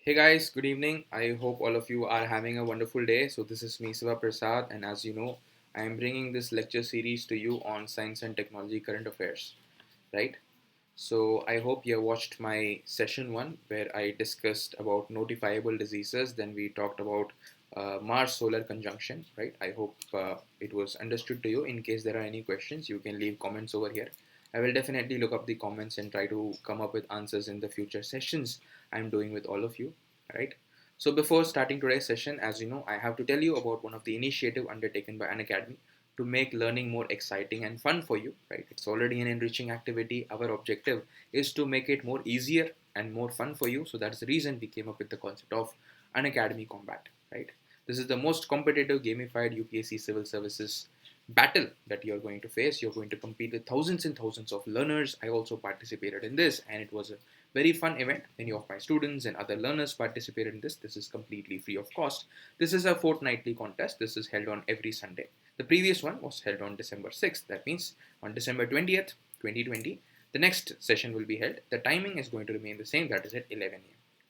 Hey guys, good evening. I hope all of you are having a wonderful day. So, this is me, Siva Prasad, and as you know, I am bringing this lecture series to you on science and technology current affairs, right? So, I hope you have watched my session one where I discussed about notifiable diseases. Then we talked about Mars solar conjunction, right? I hope it was understood to you. In case there are any questions, you can leave comments over here. I will definitely look up the comments and try to come up with answers in the future sessions I'm doing with all of you, right? So before starting today's session, as you know, I have to tell you about one of the initiative undertaken by Unacademy to make learning more exciting and fun for you, right? It's already an enriching activity. Our objective is to make it more easier and more fun for you. So that's the reason we came up with the concept of Unacademy Combat, right? This is the most competitive gamified UPSC civil services battle that you're going to face. You're going to compete with thousands and thousands of learners. I also participated in this, and it was a very fun event. Many of my students and other learners participated in this. This is completely free of cost. This is a fortnightly contest. This is held on every Sunday. The previous one was held on December 6th. That means on December 20th, 2020, the next session will be held. The timing is going to remain the same, that is at 11 a.m.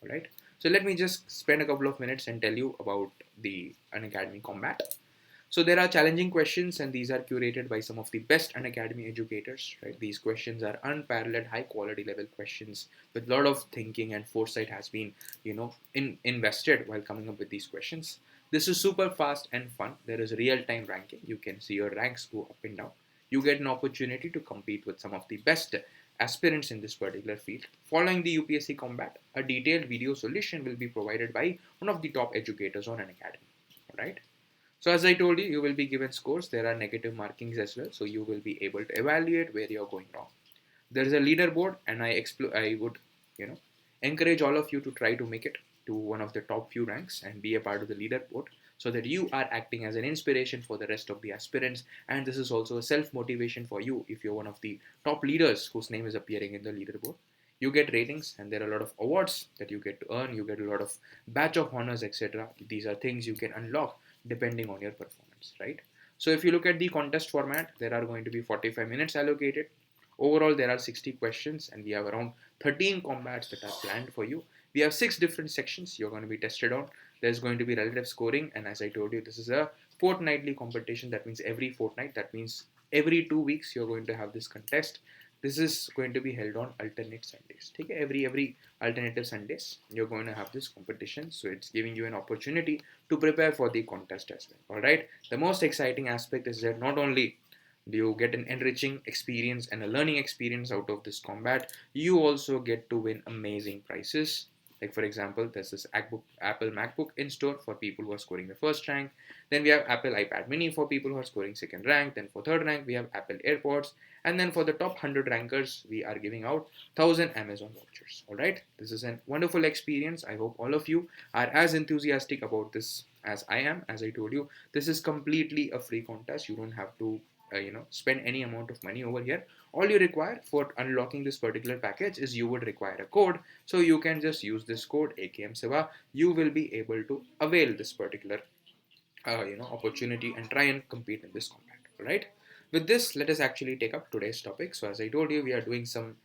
All right. So let me just spend a couple of minutes and tell you about the Unacademy Combat. So there are challenging questions, and these are curated by some of the best Unacademy educators. Right, these questions are unparalleled, high-quality level questions with a lot of thinking and foresight has been, invested while coming up with these questions. This is super fast and fun. There is real-time ranking. You can see your ranks go up and down. You get an opportunity to compete with some of the best aspirants in this particular field. Following the UPSC combat, a detailed video solution will be provided by one of the top educators on Unacademy. All right. So as I told you, you will be given scores. There are negative markings as well. So you will be able to evaluate where you're going wrong. There is a leaderboard, and I would, you know, encourage all of you to try to make it to one of the top few ranks and be a part of the leaderboard so that you are acting as an inspiration for the rest of the aspirants. And this is also a self motivation for you if you're one of the top leaders whose name is appearing in the leaderboard. You get ratings, and there are a lot of awards that you get to earn. You get a lot of badge of honors, etc. These are things you can unlock depending on your performance, right? So if you look at the contest format, there are going to be 45 minutes allocated. Overall, there are 60 questions, and we have around 13 combats that are planned for you. We have 6 different sections you're going to be tested on. There's going to be relative scoring, and as I told you, this is a fortnightly competition. That means every fortnight, that means every 2 weeks, you're going to have this contest. This is going to be held on alternate Sundays. Okay, every alternative Sundays, you're going to have this competition. So it's giving you an opportunity to prepare for the contest as well. All right. The most exciting aspect is that not only do you get an enriching experience and a learning experience out of this combat, you also get to win amazing prizes. Like for example, there's this Apple MacBook in store for people who are scoring the first rank. Then we have Apple iPad Mini for people who are scoring second rank. Then for third rank, we have Apple AirPods. And then for the top 100 rankers, we are giving out 1,000 Amazon vouchers. All right. This is a wonderful experience. I hope all of you are as enthusiastic about this as I am. As I told you, this is completely a free contest. You don't have to spend any amount of money over here. All you require for unlocking this particular package is you would require a code. So you can just use this code AKMSIVA. You will be able to avail this particular opportunity and try and compete in this combat. All right. With this, let us actually take up today's topic. So as I told you, we are doing some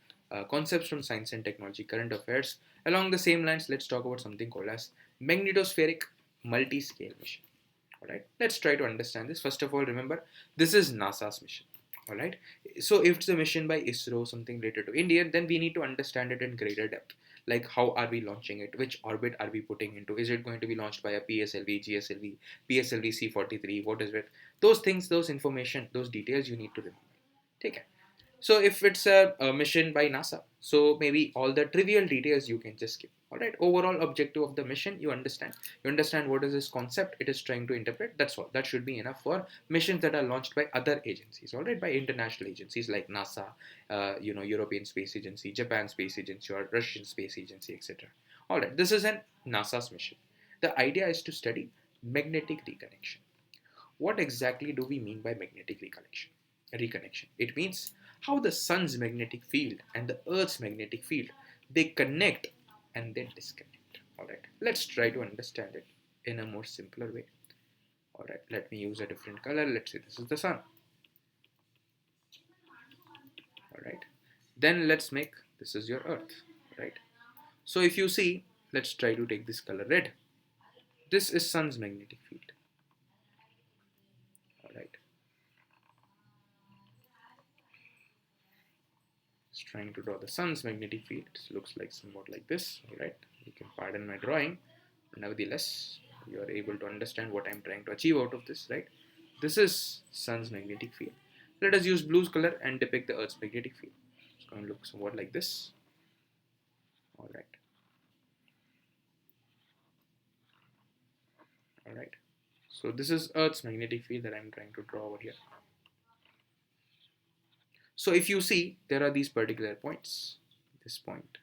concepts from science and technology current affairs. Along the same lines, let's talk about something called as magnetospheric multi-scale mission. All right, let's try to understand this. First of all, remember, this is NASA's mission. All right, so if it's a mission by ISRO, something related to India, then we need to understand it in greater depth. Like, how are we launching it? Which orbit are we putting into? Is it going to be launched by a PSLV, GSLV, PSLV C-43? What is it? Those things, those information, those details you need to remember. Take it. So if it's a mission by NASA, so maybe all the trivial details you can just skip. All right. Overall objective of the mission, you understand. You understand what is this concept it is trying to interpret. That's all. That should be enough for missions that are launched by other agencies. All right, by international agencies like NASA, European Space Agency, Japan Space Agency, or Russian Space Agency, etc. All right. This is an NASA's mission. The idea is to study magnetic reconnection. What exactly do we mean by magnetic reconnection? It means how the sun's magnetic field and the earth's magnetic field, they connect and then disconnect. All right, let's try to understand it in a more simpler way. All right, let me use a different color. Let's say this is the sun. All right, then let's make this is your earth. Right. So if you see, Let's try to take this color red. This is sun's magnetic field. All right. Just trying to draw the sun's magnetic field. It looks like somewhat like this. All right. You can pardon my drawing. Nevertheless, you are able to understand what I'm trying to achieve out of this, right? This is sun's magnetic field. Let us use blue color and depict the Earth's magnetic field. It's going to look somewhat like this. All right. All right. So this is Earth's magnetic field that I'm trying to draw over here. So if you see, there are these particular points, this point,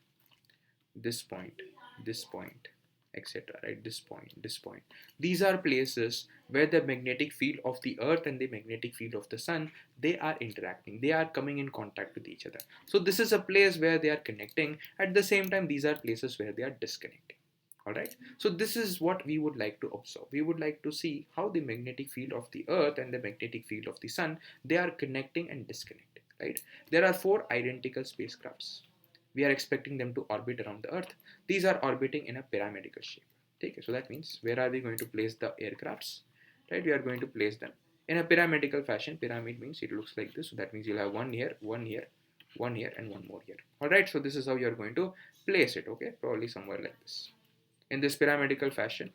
this point, this point, etc. Right? This point, this point. These are places where the magnetic field of the Earth and the magnetic field of the Sun, they are interacting. They are coming in contact with each other. So this is a place where they are connecting. At the same time, these are places where they are disconnecting. Alright, so this is what we would like to observe. We would like to see how the magnetic field of the Earth and the magnetic field of the Sun, they are connecting and disconnecting, right? There are 4 identical spacecrafts. We are expecting them to orbit around the Earth. These are orbiting in a pyramidal shape. Okay, so that means where are we going to place the aircrafts? Right, we are going to place them in a pyramidal fashion. Pyramid means it looks like this. So that means you'll have one here, one here, one here, and one more here. Alright, so this is how you are going to place it. Okay, probably somewhere like this. In this pyramidal fashion,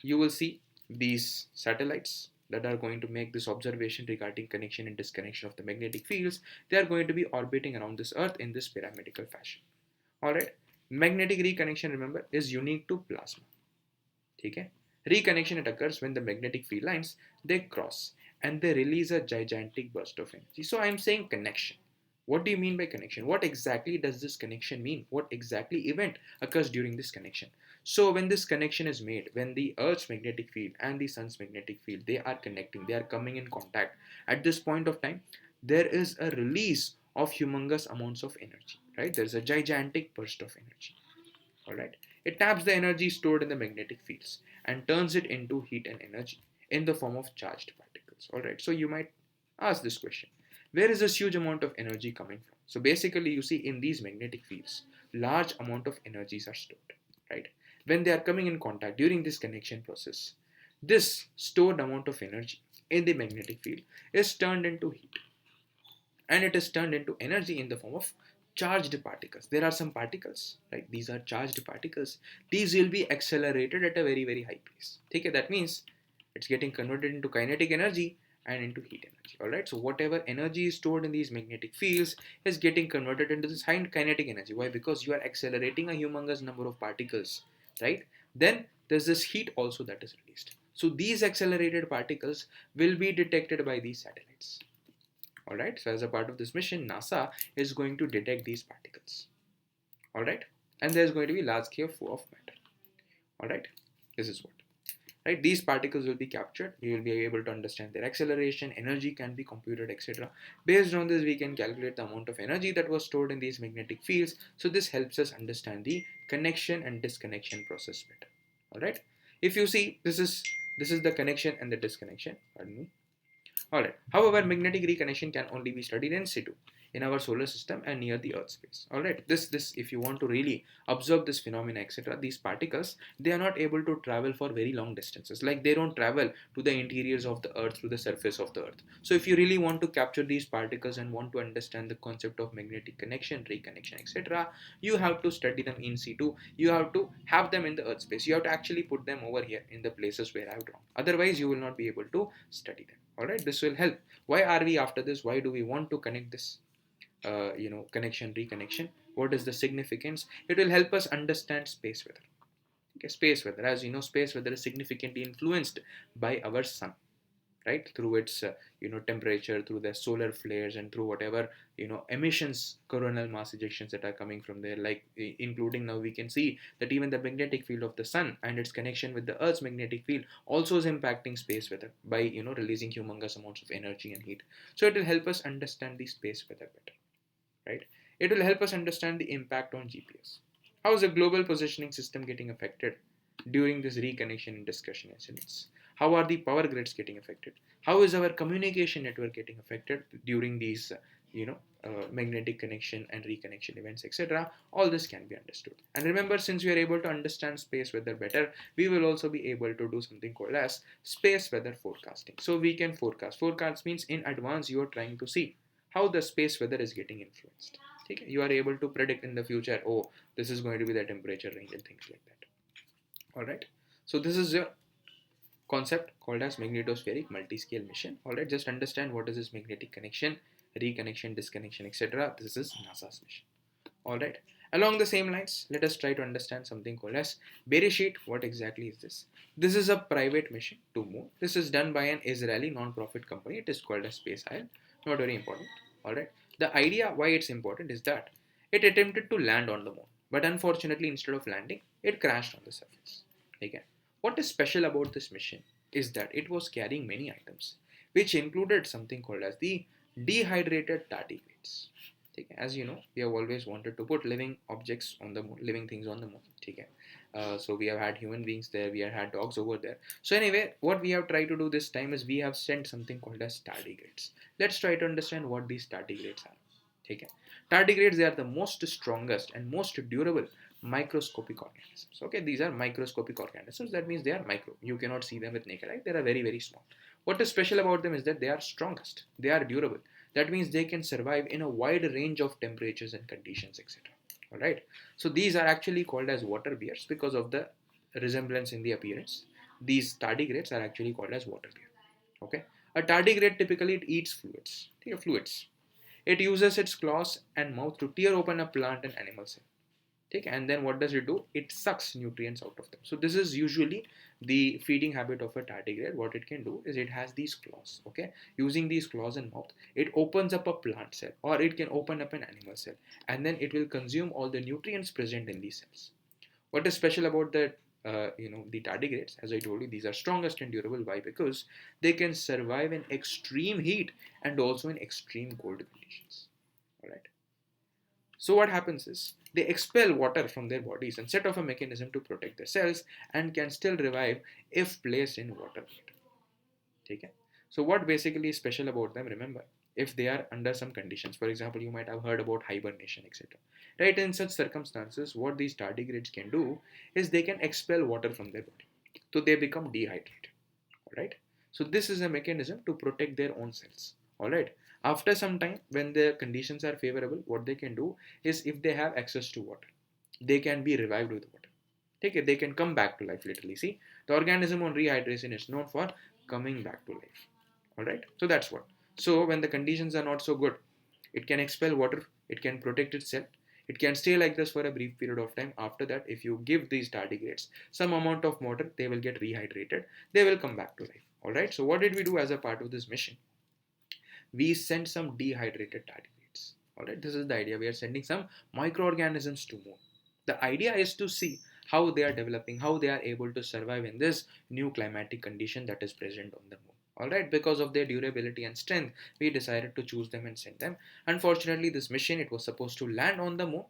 you will see these satellites that are going to make this observation regarding connection and disconnection of the magnetic fields. They are going to be orbiting around this Earth in this pyramidal fashion. Alright, magnetic reconnection, remember, is unique to plasma. Okay? Reconnection, it occurs when the magnetic field lines, they cross and they release a gigantic burst of energy. So I am saying connection. What do you mean by connection? What exactly does this connection mean? What exactly event occurs during this connection? So when this connection is made, when the Earth's magnetic field and the Sun's magnetic field, they are connecting, they are coming in contact. At this point of time, there is a release of humongous amounts of energy, right? There's a gigantic burst of energy. All right. It taps the energy stored in the magnetic fields and turns it into heat and energy in the form of charged particles. All right. So you might ask this question: where is this huge amount of energy coming from? So basically, you see in these magnetic fields, large amount of energies are stored. Right. When they are coming in contact during this connection process, this stored amount of energy in the magnetic field is turned into heat, and it is turned into energy in the form of charged particles. There are some particles, right? These are charged particles. These will be accelerated at a very, very high pace. Okay, that means it's getting converted into kinetic energy and into heat energy. All right, so whatever energy is stored in these magnetic fields is getting converted into this high kinetic energy. Why? Because you are accelerating a humongous number of particles, right? Then there's this heat also that is released. So these accelerated particles will be detected by these satellites. Alright, so as a part of this mission, NASA is going to detect these particles. Alright, and there's going to be large scale flow of matter. Alright, this is what. Right, these particles will be captured. We will be able to understand their acceleration, energy can be computed, etc. Based on this, we can calculate the amount of energy that was stored in these magnetic fields. So this helps us understand the connection and disconnection process better. Alright, if you see, this is the connection and the disconnection. Pardon me. Alright. However, magnetic reconnection can only be studied in situ in our solar system and near the Earth's space. Alright. This if you want to really observe this phenomena, etc., these particles, they are not able to travel for very long distances. Like they don't travel to the interiors of the Earth, through the surface of the Earth. So if you really want to capture these particles and want to understand the concept of magnetic connection, reconnection, etc., you have to study them in situ. You have to have them in the Earth space. You have to actually put them over here in the places where I have drawn. Otherwise, you will not be able to study them. Alright, this will help. Why are we after this? Why do we want to connect this connection, reconnection? What is the significance? It will help us understand space weather. Okay, space weather, as you know, space weather is significantly influenced by our sun, right? Through its temperature, through the solar flares, and through whatever emissions, coronal mass ejections that are coming from there, like including now we can see that even the magnetic field of the sun and its connection with the Earth's magnetic field also is impacting space weather by releasing humongous amounts of energy and heat. So it will help us understand the space weather better, right? It will help us understand the impact on GPS. How is the global positioning system getting affected during this reconnection and discussion incidents? How are the power grids getting affected? How is our communication network getting affected during these, magnetic connection and reconnection events, etc. All this can be understood. And remember, since we are able to understand space weather better, we will also be able to do something called as space weather forecasting. So we can forecast. Forecast means in advance you are trying to see how the space weather is getting influenced. Okay? You are able to predict in the future, oh, this is going to be the temperature range and things like that. All right. So this is your concept called as magnetospheric multi-scale mission. All right, just understand what is this magnetic connection, reconnection, disconnection, etc. This is NASA's mission. All right. Along the same lines, let us try to understand something called as Bedi sheet. What exactly is this? This is a private mission to Moon. This is done by an Israeli non-profit company. It is called as Space Isle. Not very important. All right. The idea why it's important is that it attempted to land on the Moon, but unfortunately, instead of landing, it crashed on the surface. Again, what is special about this mission is that it was carrying many items, which included something called as the dehydrated tardigrades. Okay. As you know, we have always wanted to put living objects on the moon, living things on the moon. Okay. So we have had human beings there, we have had dogs over there. So anyway, what we have tried to do this time is we have sent something called as tardigrades. Let's try to understand what these tardigrades are. Okay. Tardigrades, they are the most strongest and most durable microscopic organisms. Okay, these are microscopic organisms. That means they are micro. You cannot see them with naked eye. They are very, very small. What is special about them is that they are strongest. They are durable. That means they can survive in a wide range of temperatures and conditions, etc. All right. So these are actually called as water bears because of the resemblance in the appearance. These tardigrades are actually called as water bear. Okay. A tardigrade typically it eats fluids. Fluids. It uses its claws and mouth to tear open a plant and animal cell. Okay, and then what does it do? It sucks nutrients out of them. So this is usually the feeding habit of a tardigrade. What it can do is it has these claws. Okay, using these claws and mouth, it opens up a plant cell or it can open up an animal cell, and then it will consume all the nutrients present in these cells. What is special about the the tardigrades? As I told you, these are strongest and durable. Why? Because they can survive in extreme heat and also in extreme cold conditions. All right. So what happens is they expel water from their bodies and set off a mechanism to protect their cells and can still revive if placed in water. Okay? So what basically is special about them? Remember, if they are under some conditions, for example, you might have heard about hibernation, etc. Right? In such circumstances, what these tardigrades can do is they can expel water from their body, so they become dehydrated. All right. So this is a mechanism to protect their own cells. All right. After some time, when the conditions are favorable, what they can do is if they have access to water, they can be revived with water. Take it, they can come back to life literally. See, the organism on rehydration is known for coming back to life. All right. So that's what. So when the conditions are not so good, it can expel water, it can protect itself, it can stay like this for a brief period of time. After that, if you give these tardigrades some amount of water, they will get rehydrated, they will come back to life. All right. So what did we do as a part of this mission? We sent some dehydrated tardigrades. All right. This is the idea. We are sending some microorganisms to moon. The idea is to see how they are developing, how they are able to survive in this new climatic condition that is present on the moon. Alright, because of their durability and strength, we decided to choose them and send them. Unfortunately, this mission, it was supposed to land on the moon,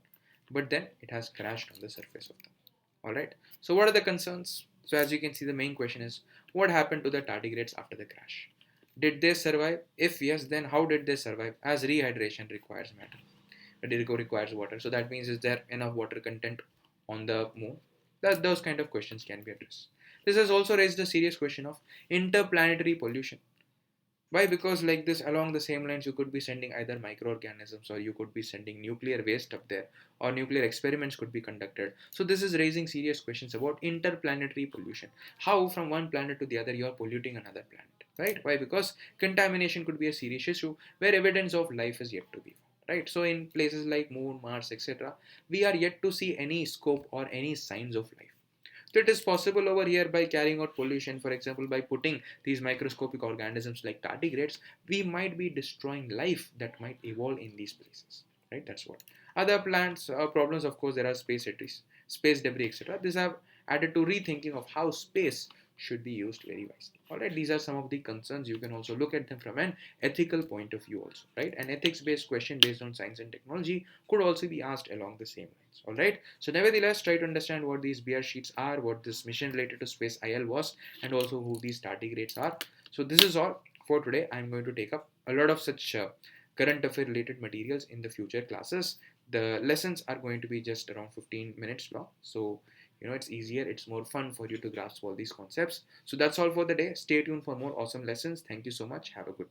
but then it has crashed on the surface of the moon. Alright, so what are the concerns? So as you can see, the main question is, what happened to the tardigrades after the crash? Did they survive? If yes, then how did they survive? As rehydration requires matter. It requires water. So that means, is there enough water content on the moon? Those kind of questions can be addressed. This has also raised a serious question of interplanetary pollution. Why? Because like this, along the same lines, you could be sending either microorganisms or you could be sending nuclear waste up there, or nuclear experiments could be conducted. So this is raising serious questions about interplanetary pollution. How from one planet to the other you are polluting another planet, right? Why? Because contamination could be a serious issue where evidence of life is yet to be found, right? So in places like Moon, Mars, etc., we are yet to see any scope or any signs of life. So it is possible over here by carrying out pollution, for example, by putting these microscopic organisms like tardigrades, we might be destroying life that might evolve in these places. Right? That's what. Other plants problems, of course, there are space debris, etc. These have added to rethinking of how space should be used very wisely. Alright, these are some of the concerns. You can also look at them from an ethical point of view also, right? An ethics-based question based on science and technology could also be asked along the same lines. Alright, so nevertheless, try to understand what these BR sheets are, what this mission related to Space IL was, and also who these tardigrades are. So this is all for today. I'm going to take up a lot of such current affair related materials in the future classes. The lessons are going to be just around 15 minutes long. So, it's easier, it's more fun for you to grasp all these concepts. So that's all for the day. Stay tuned for more awesome lessons. Thank you so much. Have a good day.